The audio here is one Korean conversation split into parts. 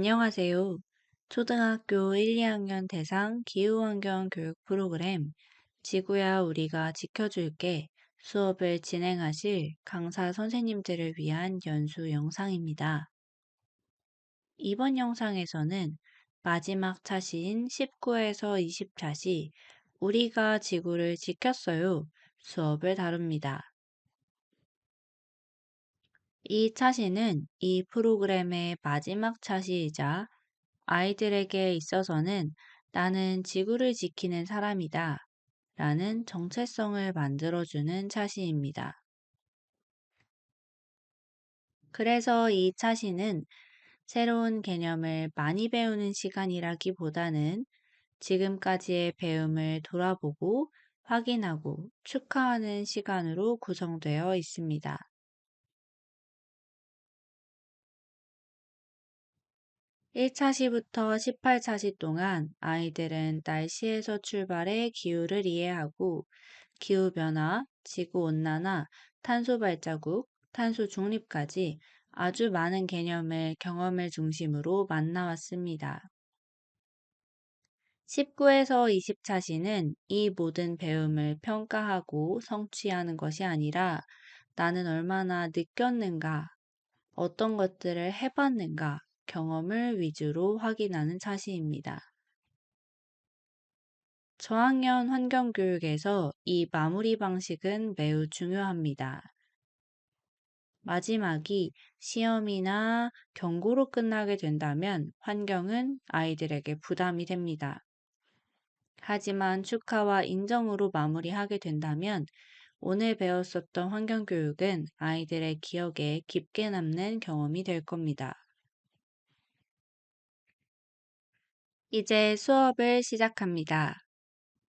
안녕하세요. 초등학교 1, 2학년 대상 기후환경 교육 프로그램 지구야 우리가 지켜줄게 수업을 진행하실 강사 선생님들을 위한 연수 영상입니다. 이번 영상에서는 마지막 차시인 19에서 20차시 우리가 지구를 지켰어요 수업을 다룹니다. 이 차시는 이 프로그램의 마지막 차시이자 아이들에게 있어서는 나는 지구를 지키는 사람이다 라는 정체성을 만들어주는 차시입니다. 그래서 이 차시는 새로운 개념을 많이 배우는 시간이라기보다는 지금까지의 배움을 돌아보고 확인하고 축하하는 시간으로 구성되어 있습니다. 1차시부터 18차시 동안 아이들은 날씨에서 출발해 기후를 이해하고 기후변화, 지구온난화, 탄소 발자국, 탄소 중립까지 아주 많은 개념을 경험을 중심으로 만나왔습니다. 19에서 20차시는 이 모든 배움을 평가하고 성취하는 것이 아니라 나는 얼마나 느꼈는가, 어떤 것들을 해봤는가 경험을 위주로 확인하는 차시입니다. 저학년 환경교육에서 이 마무리 방식은 매우 중요합니다. 마지막이 시험이나 경고로 끝나게 된다면 환경은 아이들에게 부담이 됩니다. 하지만 축하와 인정으로 마무리하게 된다면 오늘 배웠었던 환경교육은 아이들의 기억에 깊게 남는 경험이 될 겁니다. 이제 수업을 시작합니다.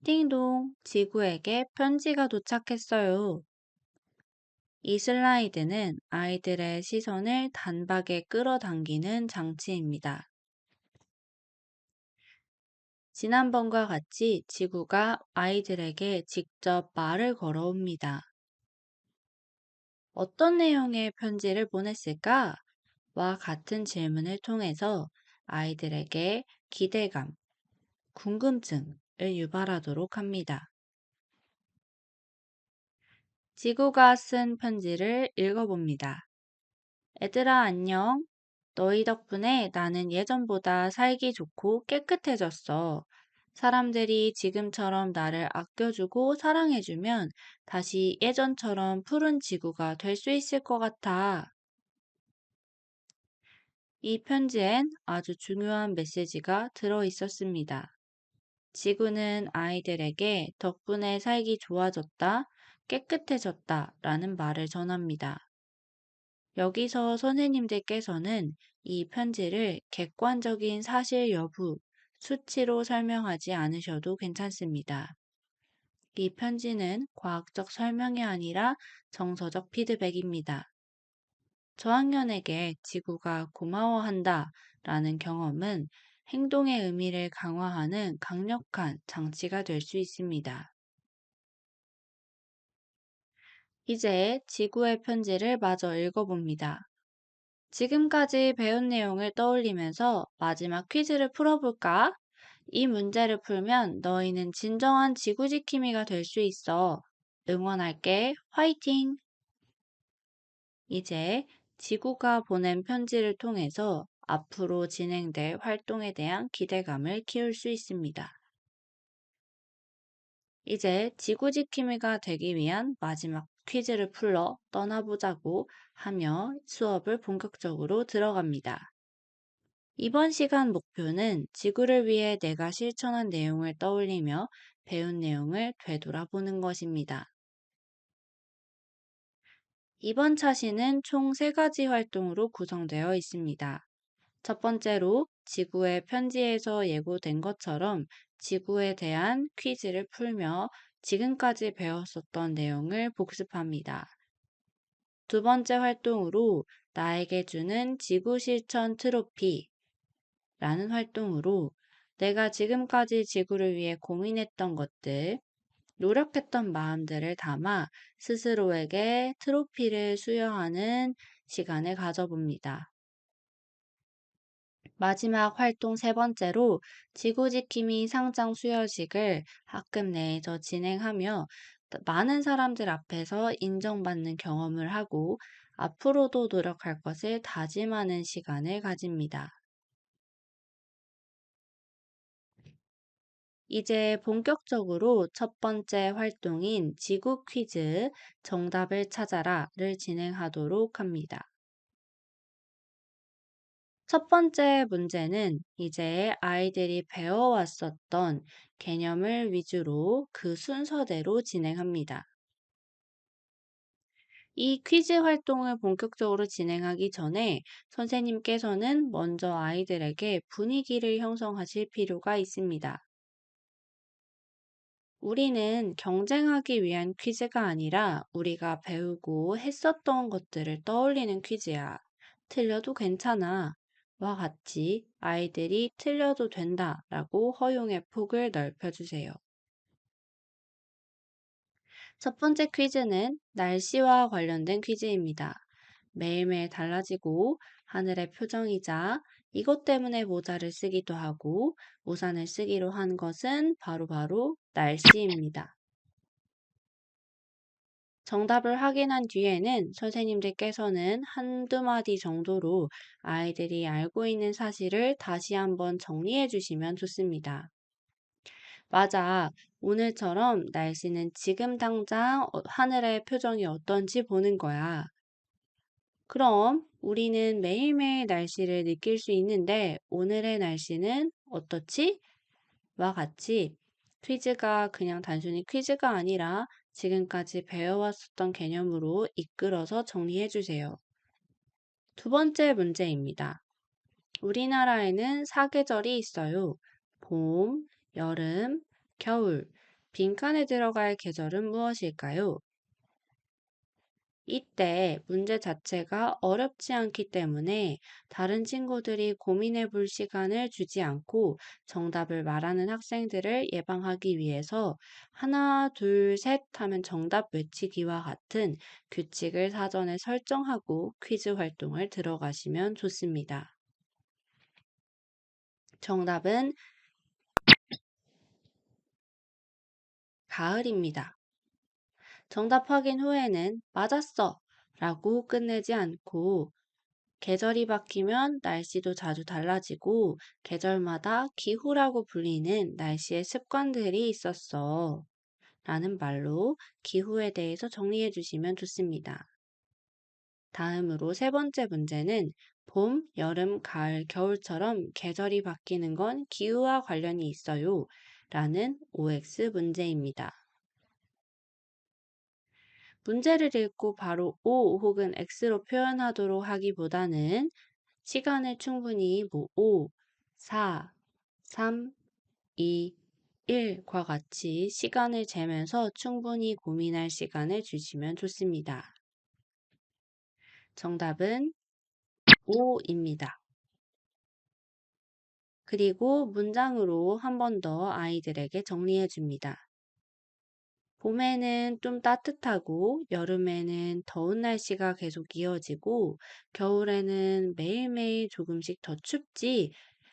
띵동, 지구에게 편지가 도착했어요. 이 슬라이드는 아이들의 시선을 단박에 끌어당기는 장치입니다. 지난번과 같이 지구가 아이들에게 직접 말을 걸어옵니다. 어떤 내용의 편지를 보냈을까? 와 같은 질문을 통해서 아이들에게 기대감, 궁금증을 유발하도록 합니다. 지구가 쓴 편지를 읽어봅니다. 애들아 안녕. 너희 덕분에 나는 예전보다 살기 좋고 깨끗해졌어. 사람들이 지금처럼 나를 아껴주고 사랑해주면 다시 예전처럼 푸른 지구가 될 수 있을 것 같아. 이 편지엔 아주 중요한 메시지가 들어 있었습니다. 지구는 아이들에게 덕분에 살기 좋아졌다, 깨끗해졌다 라는 말을 전합니다. 여기서 선생님들께서는 이 편지를 객관적인 사실 여부, 수치로 설명하지 않으셔도 괜찮습니다. 이 편지는 과학적 설명이 아니라 정서적 피드백입니다. 저학년에게 지구가 고마워한다 라는 경험은 행동의 의미를 강화하는 강력한 장치가 될 수 있습니다. 이제 지구의 편지를 마저 읽어봅니다. 지금까지 배운 내용을 떠올리면서 마지막 퀴즈를 풀어볼까? 이 문제를 풀면 너희는 진정한 지구 지킴이가 될 수 있어. 응원할게. 화이팅! 이제 지구가 보낸 편지를 통해서 앞으로 진행될 활동에 대한 기대감을 키울 수 있습니다. 이제 지구 지킴이가 되기 위한 마지막 퀴즈를 풀러 떠나보자고 하며 수업을 본격적으로 들어갑니다. 이번 시간 목표는 지구를 위해 내가 실천한 내용을 떠올리며 배운 내용을 되돌아보는 것입니다. 이번 차시는 총 3가지 활동으로 구성되어 있습니다. 첫 번째로 지구의 편지에서 예고된 것처럼 지구에 대한 퀴즈를 풀며 지금까지 배웠었던 내용을 복습합니다. 두 번째 활동으로 나에게 주는 지구 실천 트로피 라는 활동으로 내가 지금까지 지구를 위해 고민했던 것들, 노력했던 마음들을 담아 스스로에게 트로피를 수여하는 시간을 가져봅니다. 마지막 활동 세 번째로 지구지킴이 상장 수여식을 학급 내에서 진행하며 많은 사람들 앞에서 인정받는 경험을 하고 앞으로도 노력할 것을 다짐하는 시간을 가집니다. 이제 본격적으로 첫 번째 활동인 지구 퀴즈 정답을 찾아라를 진행하도록 합니다. 첫 번째 문제는 이제 아이들이 배워왔었던 개념을 위주로 그 순서대로 진행합니다. 이 퀴즈 활동을 본격적으로 진행하기 전에 선생님께서는 먼저 아이들에게 분위기를 형성하실 필요가 있습니다. 우리는 경쟁하기 위한 퀴즈가 아니라 우리가 배우고 했었던 것들을 떠올리는 퀴즈야. 틀려도 괜찮아. 와 같이 아이들이 틀려도 된다 라고 허용의 폭을 넓혀주세요. 첫 번째 퀴즈는 날씨와 관련된 퀴즈입니다. 매일매일 달라지고 하늘의 표정이자 이것 때문에 모자를 쓰기도 하고 우산을 쓰기로 한 것은 바로 날씨입니다. 정답을 확인한 뒤에는 선생님들께서는 한두 마디 정도로 아이들이 알고 있는 사실을 다시 한번 정리해 주시면 좋습니다. 맞아. 오늘처럼 날씨는 지금 당장 하늘의 표정이 어떤지 보는 거야. 그럼 우리는 매일매일 날씨를 느낄 수 있는데 오늘의 날씨는 어떻지? 와 같이 퀴즈가 그냥 단순히 퀴즈가 아니라 지금까지 배워왔었던 개념으로 이끌어서 정리해 주세요. 두 번째 문제입니다. 우리나라에는 사계절이 있어요. 봄, 여름, 겨울. 빈칸에 들어갈 계절은 무엇일까요? 이때 문제 자체가 어렵지 않기 때문에 다른 친구들이 고민해 볼 시간을 주지 않고 정답을 말하는 학생들을 예방하기 위해서 하나, 둘, 셋 하면 정답 외치기와 같은 규칙을 사전에 설정하고 퀴즈 활동을 들어가시면 좋습니다. 정답은 가을입니다. 정답 확인 후에는 맞았어! 라고 끝내지 않고 계절이 바뀌면 날씨도 자주 달라지고 계절마다 기후라고 불리는 날씨의 습관들이 있었어. 라는 말로 기후에 대해서 정리해 주시면 좋습니다. 다음으로 세 번째 문제는 봄, 여름, 가을, 겨울처럼 계절이 바뀌는 건 기후와 관련이 있어요. 라는 OX 문제입니다. 문제를 읽고 바로 O 혹은 X로 표현하도록 하기보다는 시간을 충분히 5, 4, 3, 2, 1과 같이 시간을 재면서 충분히 고민할 시간을 주시면 좋습니다. 정답은 5입니다. 그리고 문장으로 한 번 더 아이들에게 정리해 줍니다. 봄에는 좀 따뜻하고 여름에는 더운 날씨가 계속 이어지고 겨울에는 매일매일 조금씩 더 춥지.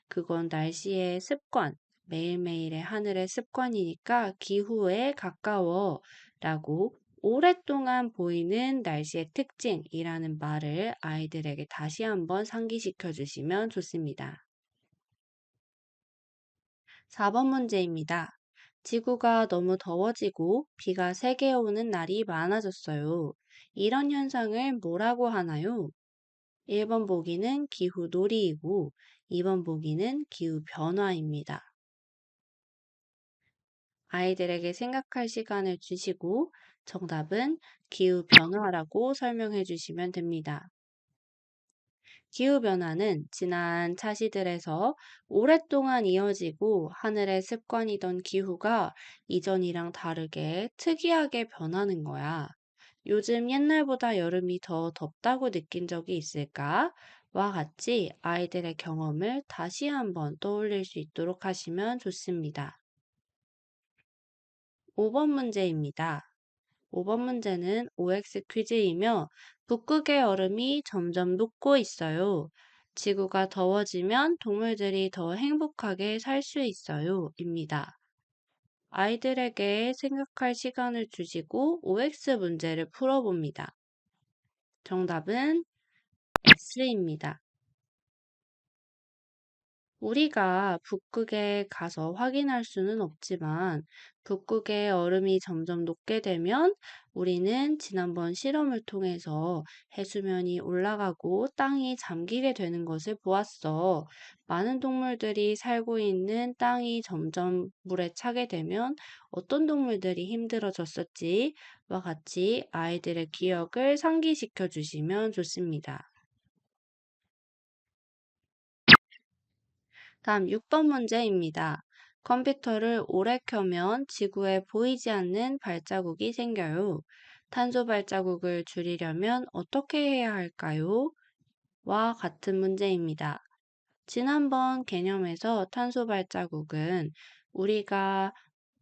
그건 날씨의 습관, 매일매일의 하늘의 습관이니까 기후에 가까워 라고 오랫동안 보이는 날씨의 특징이라는 말을 아이들에게 다시 한번 상기시켜 주시면 좋습니다. 4번 문제입니다. 지구가 너무 더워지고 비가 세게 오는 날이 많아졌어요. 이런 현상을 뭐라고 하나요? 1번 보기는 기후 놀이이고 2번 보기는 기후 변화입니다. 아이들에게 생각할 시간을 주시고 정답은 기후 변화라고 설명해 주시면 됩니다. 기후변화는 지난 차시들에서 오랫동안 이어지고 하늘의 습관이던 기후가 이전이랑 다르게 특이하게 변하는 거야. 요즘 옛날보다 여름이 더 덥다고 느낀 적이 있을까? 와 같이 아이들의 경험을 다시 한번 떠올릴 수 있도록 하시면 좋습니다. 5번 문제입니다. 5번 문제는 OX 퀴즈이며 북극의 얼음이 점점 녹고 있어요. 지구가 더워지면 동물들이 더 행복하게 살 수 있어요. 입니다. 아이들에게 생각할 시간을 주시고 OX 문제를 풀어봅니다. 정답은 X입니다. 우리가 북극에 가서 확인할 수는 없지만 북극의 얼음이 점점 녹게 되면 우리는 지난번 실험을 통해서 해수면이 올라가고 땅이 잠기게 되는 것을 보았어. 많은 동물들이 살고 있는 땅이 점점 물에 차게 되면 어떤 동물들이 힘들어졌었지와 같이 아이들의 기억을 상기시켜 주시면 좋습니다. 다음 6번 문제입니다. 컴퓨터를 오래 켜면 지구에 보이지 않는 발자국이 생겨요. 탄소 발자국을 줄이려면 어떻게 해야 할까요? 와 같은 문제입니다. 지난번 개념에서 탄소 발자국은 우리가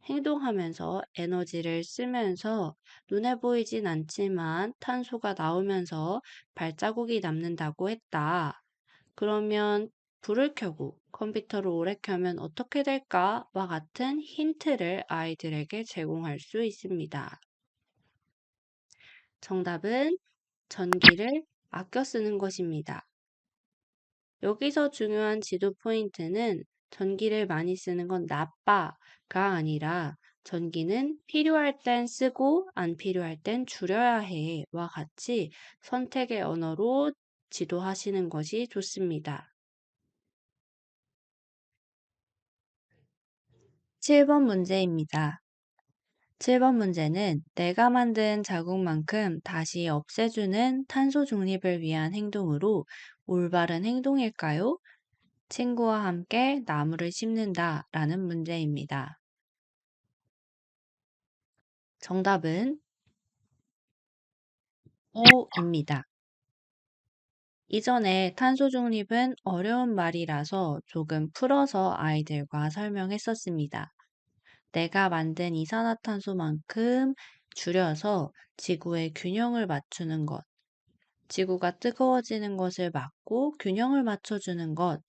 행동하면서 에너지를 쓰면서 눈에 보이진 않지만 탄소가 나오면서 발자국이 남는다고 했다. 그러면 불을 켜고 컴퓨터를 오래 켜면 어떻게 될까?와 같은 힌트를 아이들에게 제공할 수 있습니다. 정답은 전기를 아껴 쓰는 것입니다. 여기서 중요한 지도 포인트는 전기를 많이 쓰는 건 나빠가 아니라 전기는 필요할 땐 쓰고 안 필요할 땐 줄여야 해와 같이 선택의 언어로 지도하시는 것이 좋습니다. 7번 문제입니다. 7번 문제는 내가 만든 자국만큼 다시 없애주는 탄소 중립을 위한 행동으로 올바른 행동일까요? 친구와 함께 나무를 심는다 라는 문제입니다. 정답은 O입니다. 이전에 탄소 중립은 어려운 말이라서 조금 풀어서 아이들과 설명했었습니다. 내가 만든 이산화탄소만큼 줄여서 지구의 균형을 맞추는 것, 지구가 뜨거워지는 것을 막고 균형을 맞춰주는 것,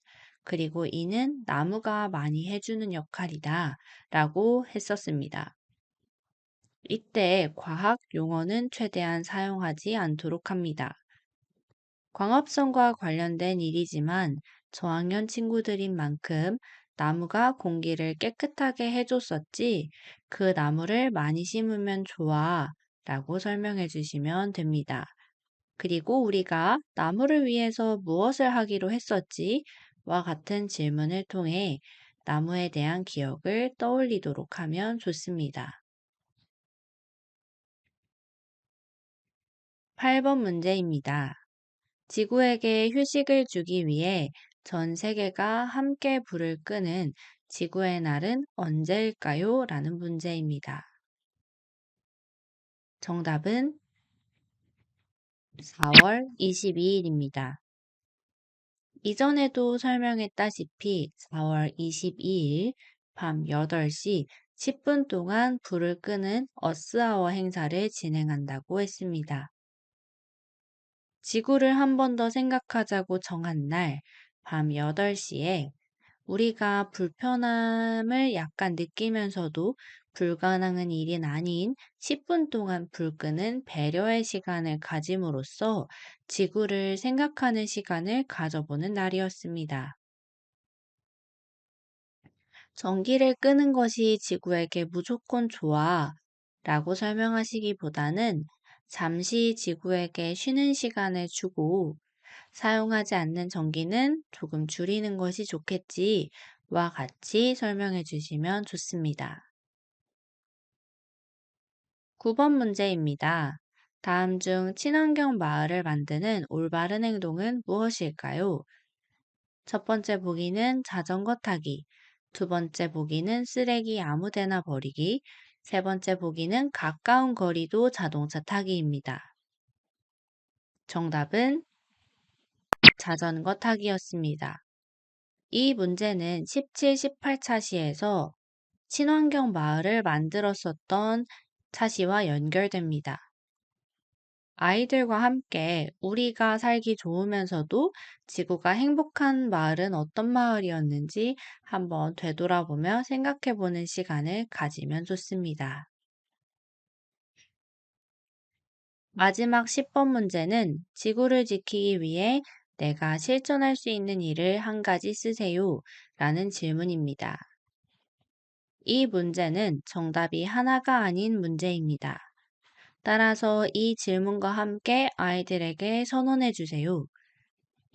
그리고 이는 나무가 많이 해주는 역할이다 라고 했었습니다. 이때 과학 용어는 최대한 사용하지 않도록 합니다. 광합성과 관련된 일이지만 저학년 친구들인 만큼 나무가 공기를 깨끗하게 해줬었지 그 나무를 많이 심으면 좋아 라고 설명해 주시면 됩니다. 그리고 우리가 나무를 위해서 무엇을 하기로 했었지? 와 같은 질문을 통해 나무에 대한 기억을 떠올리도록 하면 좋습니다. 8번 문제입니다. 지구에게 휴식을 주기 위해 전 세계가 함께 불을 끄는 지구의 날은 언제일까요? 라는 문제입니다. 정답은 4월 22일입니다. 이전에도 설명했다시피 4월 22일 밤 8시 10분 동안 불을 끄는 어스아워 행사를 진행한다고 했습니다. 지구를 한 번 더 생각하자고 정한 날 밤 8시에 우리가 불편함을 약간 느끼면서도 불가능한 일이 아닌 10분 동안 불 끄는 배려의 시간을 가짐으로써 지구를 생각하는 시간을 가져보는 날이었습니다. 전기를 끄는 것이 지구에게 무조건 좋아 라고 설명하시기보다는 잠시 지구에게 쉬는 시간을 주고 사용하지 않는 전기는 조금 줄이는 것이 좋겠지와 같이 설명해 주시면 좋습니다. 9번 문제입니다. 다음 중 친환경 마을을 만드는 올바른 행동은 무엇일까요? 첫 번째 보기는 자전거 타기, 두 번째 보기는 쓰레기 아무데나 버리기, 세 번째 보기는 가까운 거리도 자동차 타기입니다. 정답은 자전거 타기였습니다. 이 문제는 17, 18차 시에서 친환경 마을을 만들었었던 차시와 연결됩니다. 아이들과 함께 우리가 살기 좋으면서도 지구가 행복한 마을은 어떤 마을이었는지 한번 되돌아보며 생각해 보는 시간을 가지면 좋습니다. 마지막 10번 문제는 지구를 지키기 위해 내가 실천할 수 있는 일을 한 가지 쓰세요. 라는 질문입니다. 이 문제는 정답이 하나가 아닌 문제입니다. 따라서 이 질문과 함께 아이들에게 선언해 주세요.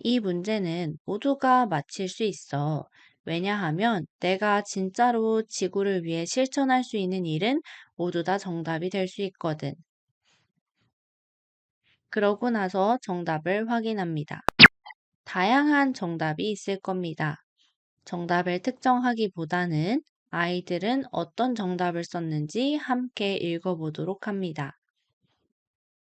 이 문제는 모두가 맞힐 수 있어. 왜냐하면 내가 진짜로 지구를 위해 실천할 수 있는 일은 모두 다 정답이 될 수 있거든. 그러고 나서 정답을 확인합니다. 다양한 정답이 있을 겁니다. 정답을 특정하기보다는 아이들은 어떤 정답을 썼는지 함께 읽어보도록 합니다.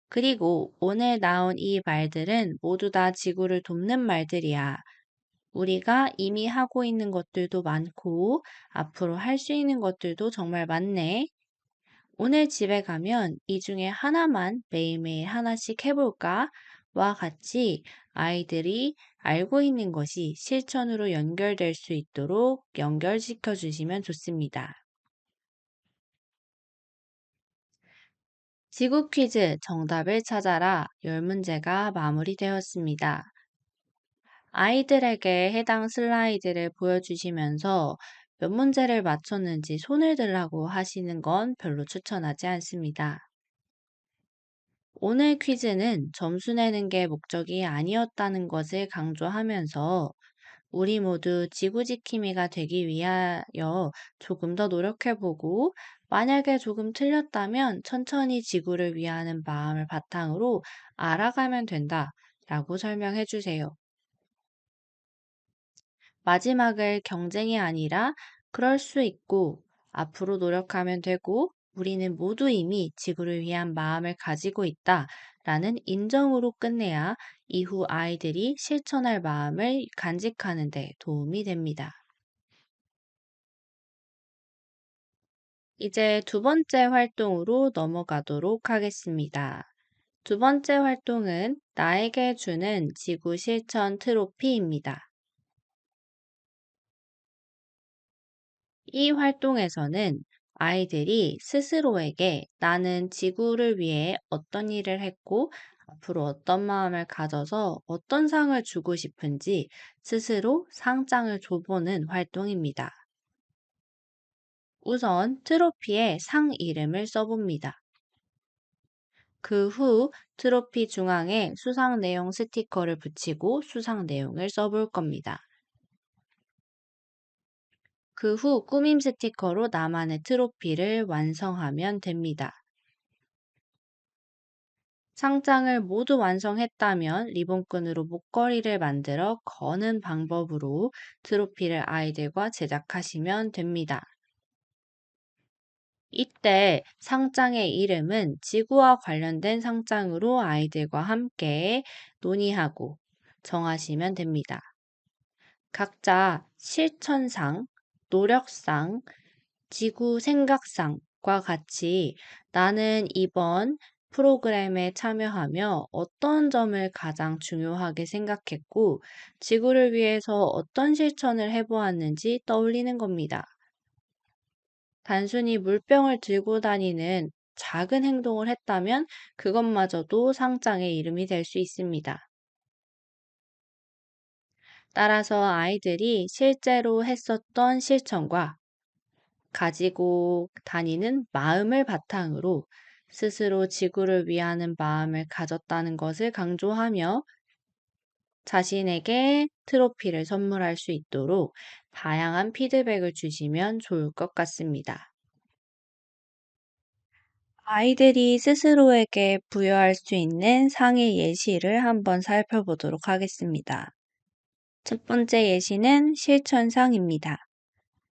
그리고 오늘 나온 이 말들은 모두 다 지구를 돕는 말들이야. 우리가 이미 하고 있는 것들도 많고, 앞으로 할 수 있는 것들도 정말 많네. 오늘 집에 가면 이 중에 하나만 매일매일 하나씩 해볼까? 와 같이 아이들이 알고 있는 것이 실천으로 연결될 수 있도록 연결시켜 주시면 좋습니다. 지구 퀴즈 정답을 찾아라 10문제가 마무리되었습니다. 아이들에게 해당 슬라이드를 보여주시면서 몇 문제를 맞췄는지 손을 들라고 하시는 건 별로 추천하지 않습니다. 오늘 퀴즈는 점수 내는 게 목적이 아니었다는 것을 강조하면서 우리 모두 지구 지킴이가 되기 위하여 조금 더 노력해보고 만약에 조금 틀렸다면 천천히 지구를 위하는 마음을 바탕으로 알아가면 된다 라고 설명해 주세요. 마지막을 경쟁이 아니라 그럴 수 있고 앞으로 노력하면 되고 우리는 모두 이미 지구를 위한 마음을 가지고 있다 라는 인정으로 끝내야 이후 아이들이 실천할 마음을 간직하는 데 도움이 됩니다. 이제 두 번째 활동으로 넘어가도록 하겠습니다. 두 번째 활동은 나에게 주는 지구 실천 트로피입니다. 이 활동에서는 아이들이 스스로에게 나는 지구를 위해 어떤 일을 했고 앞으로 어떤 마음을 가져서 어떤 상을 주고 싶은지 스스로 상장을 줘보는 활동입니다. 우선 트로피에 상 이름을 써봅니다. 그 후 트로피 중앙에 수상 내용 스티커를 붙이고 수상 내용을 써볼 겁니다. 그 후 꾸밈 스티커로 나만의 트로피를 완성하면 됩니다. 상장을 모두 완성했다면 리본끈으로 목걸이를 만들어 거는 방법으로 트로피를 아이들과 제작하시면 됩니다. 이때 상장의 이름은 지구와 관련된 상장으로 아이들과 함께 논의하고 정하시면 됩니다. 각자 실천상, 노력상, 지구 생각상과 같이 나는 이번 프로그램에 참여하며 어떤 점을 가장 중요하게 생각했고, 지구를 위해서 어떤 실천을 해보았는지 떠올리는 겁니다. 단순히 물병을 들고 다니는 작은 행동을 했다면 그것마저도 상장의 이름이 될 수 있습니다. 따라서 아이들이 실제로 했었던 실천과 가지고 다니는 마음을 바탕으로 스스로 지구를 위하는 마음을 가졌다는 것을 강조하며 자신에게 트로피를 선물할 수 있도록 다양한 피드백을 주시면 좋을 것 같습니다. 아이들이 스스로에게 부여할 수 있는 상의 예시를 한번 살펴보도록 하겠습니다. 첫 번째 예시는 실천상입니다.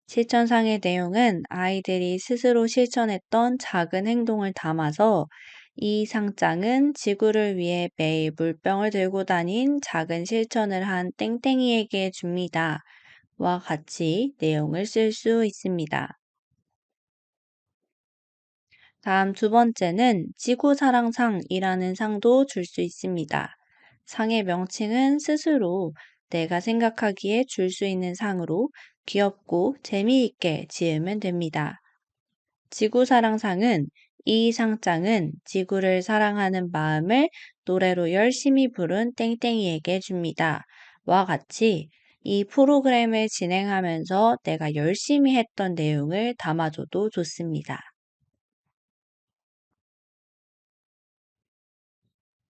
실천상의 내용은 아이들이 스스로 실천했던 작은 행동을 담아서 이 상장은 지구를 위해 매일 물병을 들고 다닌 작은 실천을 한 땡땡이에게 줍니다. 와 같이 내용을 쓸 수 있습니다. 다음 두 번째는 지구사랑상이라는 상도 줄 수 있습니다. 상의 명칭은 스스로 내가 생각하기에 줄 수 있는 상으로 귀엽고 재미있게 지으면 됩니다. 지구사랑상은 이 상장은 지구를 사랑하는 마음을 노래로 열심히 부른 땡땡이에게 줍니다. 와 같이 이 프로그램을 진행하면서 내가 열심히 했던 내용을 담아줘도 좋습니다.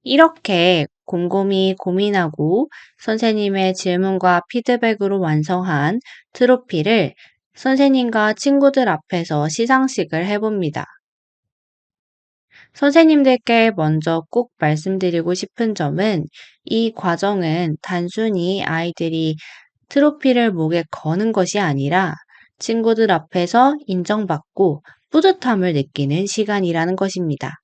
이렇게 곰곰이 고민하고 선생님의 질문과 피드백으로 완성한 트로피를 선생님과 친구들 앞에서 시상식을 해봅니다. 선생님들께 먼저 꼭 말씀드리고 싶은 점은 이 과정은 단순히 아이들이 트로피를 목에 거는 것이 아니라 친구들 앞에서 인정받고 뿌듯함을 느끼는 시간이라는 것입니다.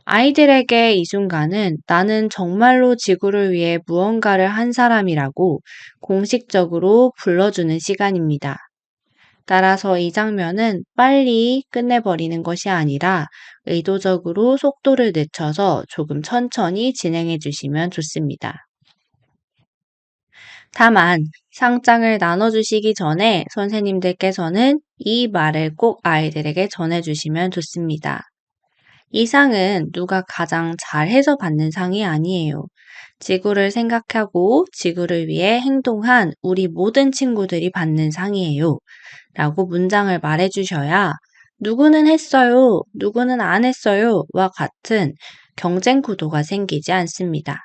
아이들에게 이 순간은 나는 정말로 지구를 위해 무언가를 한 사람이라고 공식적으로 불러주는 시간입니다. 따라서 이 장면은 빨리 끝내버리는 것이 아니라 의도적으로 속도를 늦춰서 조금 천천히 진행해 주시면 좋습니다. 다만 상장을 나눠주시기 전에 선생님들께서는 이 말을 꼭 아이들에게 전해주시면 좋습니다. 이 상은 누가 가장 잘해서 받는 상이 아니에요. 지구를 생각하고 지구를 위해 행동한 우리 모든 친구들이 받는 상이에요. 라고 문장을 말해주셔야 누구는 했어요, 누구는 안 했어요 와 같은 경쟁 구도가 생기지 않습니다.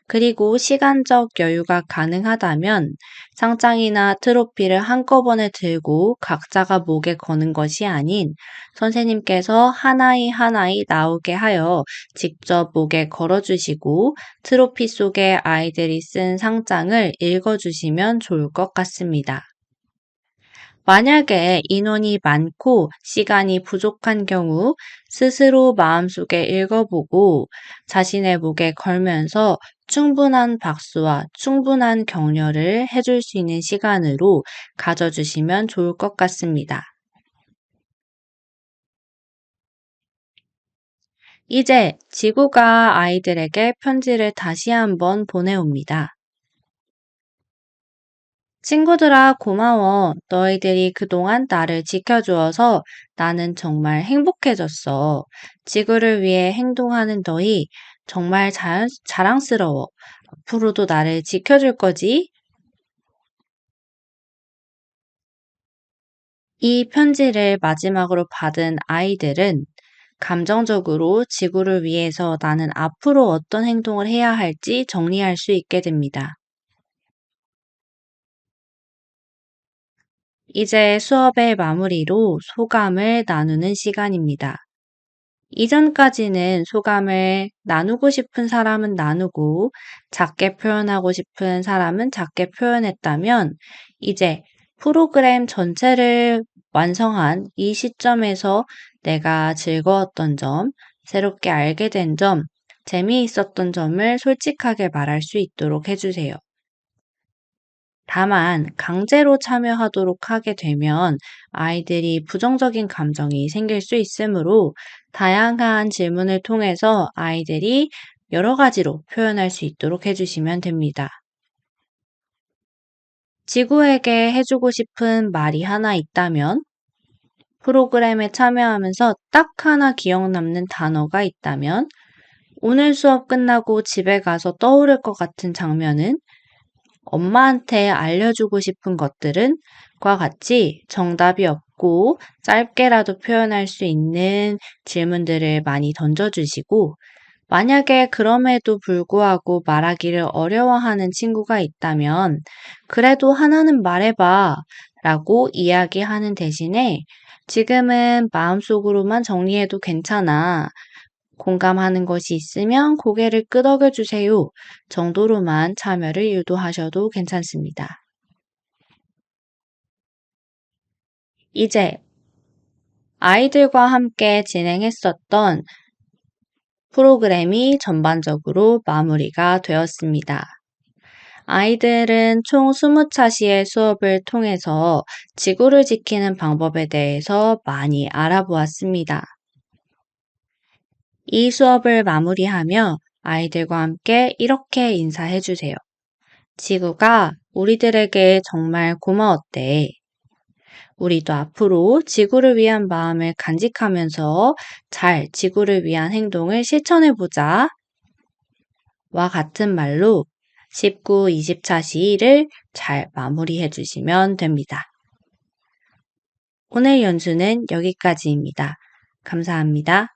그리고 시간적 여유가 가능하다면 상장이나 트로피를 한꺼번에 들고 각자가 목에 거는 것이 아닌 선생님께서 하나이 하나이 나오게 하여 직접 목에 걸어주시고 트로피 속에 아이들이 쓴 상장을 읽어주시면 좋을 것 같습니다. 만약에 인원이 많고 시간이 부족한 경우 스스로 마음속에 읽어보고 자신의 목에 걸면서 충분한 박수와 충분한 격려를 해줄 수 있는 시간으로 가져주시면 좋을 것 같습니다. 이제 지구가 아이들에게 편지를 다시 한번 보내옵니다. 친구들아, 고마워. 너희들이 그동안 나를 지켜주어서 나는 정말 행복해졌어. 지구를 위해 행동하는 너희 정말 자랑스러워. 앞으로도 나를 지켜줄 거지? 이 편지를 마지막으로 받은 아이들은 감정적으로 지구를 위해서 나는 앞으로 어떤 행동을 해야 할지 정리할 수 있게 됩니다. 이제 수업의 마무리로 소감을 나누는 시간입니다. 이전까지는 소감을 나누고 싶은 사람은 나누고 작게 표현하고 싶은 사람은 작게 표현했다면 이제 프로그램 전체를 완성한 이 시점에서 내가 즐거웠던 점, 새롭게 알게 된 점, 재미있었던 점을 솔직하게 말할 수 있도록 해주세요. 다만 강제로 참여하도록 하게 되면 아이들이 부정적인 감정이 생길 수 있으므로 다양한 질문을 통해서 아이들이 여러 가지로 표현할 수 있도록 해주시면 됩니다. 지구에게 해주고 싶은 말이 하나 있다면, 프로그램에 참여하면서 딱 하나 기억 남는 단어가 있다면, 오늘 수업 끝나고 집에 가서 떠오를 것 같은 장면은 엄마한테 알려주고 싶은 것들은 과 같이 정답이 없고 짧게라도 표현할 수 있는 질문들을 많이 던져주시고, 만약에 그럼에도 불구하고 말하기를 어려워하는 친구가 있다면, 그래도 하나는 말해봐 라고 이야기하는 대신에 지금은 마음속으로만 정리해도 괜찮아. 공감하는 것이 있으면 고개를 끄덕여 주세요 정도로만 참여를 유도하셔도 괜찮습니다. 이제 아이들과 함께 진행했었던 프로그램이 전반적으로 마무리가 되었습니다. 아이들은 총 20차시의 수업을 통해서 지구를 지키는 방법에 대해서 많이 알아보았습니다. 이 수업을 마무리하며 아이들과 함께 이렇게 인사해 주세요. 지구가 우리들에게 정말 고마웠대. 우리도 앞으로 지구를 위한 마음을 간직하면서 잘 지구를 위한 행동을 실천해 보자. 와 같은 말로 19, 20차 시를 잘 마무리해 주시면 됩니다. 오늘 연수는 여기까지입니다. 감사합니다.